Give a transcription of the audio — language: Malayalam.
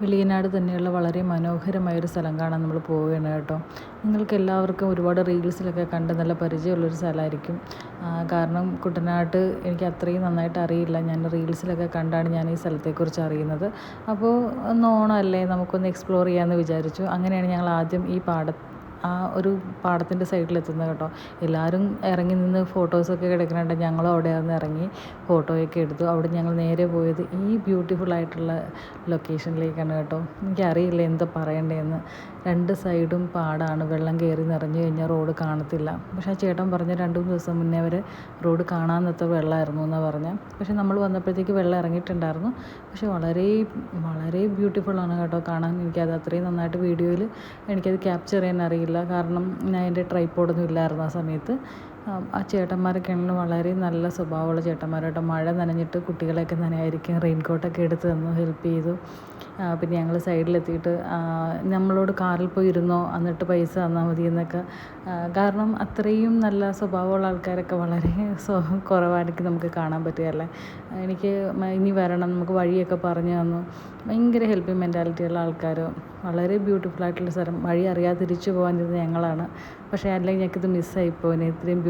വെളിയനാട് തന്നെയുള്ള വളരെ മനോഹരമായൊരു സ്ഥലം കാണാൻ നമ്മൾ പോവുകയാണ് കേട്ടോ. നിങ്ങൾക്ക് എല്ലാവർക്കും ഒരുപാട് റീൽസിലൊക്കെ കണ്ട് നല്ല പരിചയമുള്ളൊരു സ്ഥലമായിരിക്കും. കാരണം കുട്ടനാട് എനിക്ക് അത്രയും നന്നായിട്ട് അറിയില്ല. ഞാൻ റീൽസിലൊക്കെ കണ്ടാണ് ഞാൻ ഈ സ്ഥലത്തെക്കുറിച്ച് അറിയുന്നത്. അപ്പോൾ ഒന്ന് ഓണമല്ലേ, നമുക്കൊന്ന് എക്സ്പ്ലോർ ചെയ്യാമെന്ന് വിചാരിച്ചു. അങ്ങനെയാണ് ഞങ്ങൾ ആദ്യം ഈ ഒരു പാടത്തിൻ്റെ സൈഡിലെത്തുന്നത് കേട്ടോ. എല്ലാവരും ഇറങ്ങി നിന്ന് ഫോട്ടോസൊക്കെ എടുക്കുന്നുണ്ട്. ഞങ്ങളും അവിടെ നിന്ന് ഇറങ്ങി ഫോട്ടോയൊക്കെ എടുത്തു. അവിടെ ഞങ്ങൾ നേരെ പോയത് ഈ ബ്യൂട്ടിഫുൾ ആയിട്ടുള്ള ലൊക്കേഷനിലേക്കാണ് കേട്ടോ. എനിക്കറിയില്ല എന്താ പറയണ്ടതെന്ന്. രണ്ട് സൈഡും പാടാണ്, വെള്ളം കയറി നിറഞ്ഞു കഴിഞ്ഞാൽ റോഡ് കാണത്തില്ല. പക്ഷേ ആ ചേട്ടൻ പറഞ്ഞ 2-3 ദിവസം മുന്നേ വരെ റോഡ് കാണാനത്ത വെള്ളമായിരുന്നു എന്നാണ് പറഞ്ഞത്. പക്ഷേ നമ്മൾ വന്നപ്പോഴത്തേക്ക് വെള്ളം ഇറങ്ങിയിട്ടുണ്ടായിരുന്നു. പക്ഷേ വളരെ വളരെ ബ്യൂട്ടിഫുള്ളാണ് കേട്ടോ കാണാൻ. എനിക്കത് അത്രയും നന്നായിട്ട് വീഡിയോയിൽ എനിക്കത് ക്യാപ്ചർ ചെയ്യാൻ അറിയില്ല. കാരണം ഞാൻ എൻ്റെ ട്രൈപ്പോഡൊന്നും ഇല്ലായിരുന്നു ആ സമയത്ത്. ആ ചേട്ടന്മാരൊക്കെ ആണെങ്കിലും വളരെ നല്ല സ്വഭാവമുള്ള ചേട്ടന്മാരാട്ടോ. മഴ നനഞ്ഞിട്ട് കുട്ടികളെയൊക്കെ നനയായിരിക്കും റെയിൻകോട്ടൊക്കെ എടുത്ത് തന്നു, ഹെൽപ്പ് ചെയ്തു. പിന്നെ ഞങ്ങൾ സൈഡിലെത്തിയിട്ട് നമ്മളോട് കാറിൽ പോയി ഇരുന്നോ, എന്നിട്ട് പൈസ തന്നാൽ മതി എന്നൊക്കെ. കാരണം അത്രയും നല്ല സ്വഭാവമുള്ള ആൾക്കാരൊക്കെ വളരെ കുറവായിരിക്കും നമുക്ക് കാണാൻ പറ്റുകയല്ലേ. എനിക്ക് ഇനി വരണം, നമുക്ക് വഴിയൊക്കെ പറഞ്ഞു തന്നു. ഭയങ്കര ഹെൽപ്പിംഗ് മെൻറ്റാലിറ്റിയുള്ള ആൾക്കാർ. വളരെ ബ്യൂട്ടിഫുൾ ആയിട്ടുള്ള സ്ഥലം. വഴി അറിയാതെ തിരിച്ചു പോകാനിരുന്നത് ഞങ്ങളാണ്. പക്ഷേ അല്ലെങ്കിൽ ഞങ്ങൾക്കിത് മിസ്സായിപ്പോയി. ഇത്രയും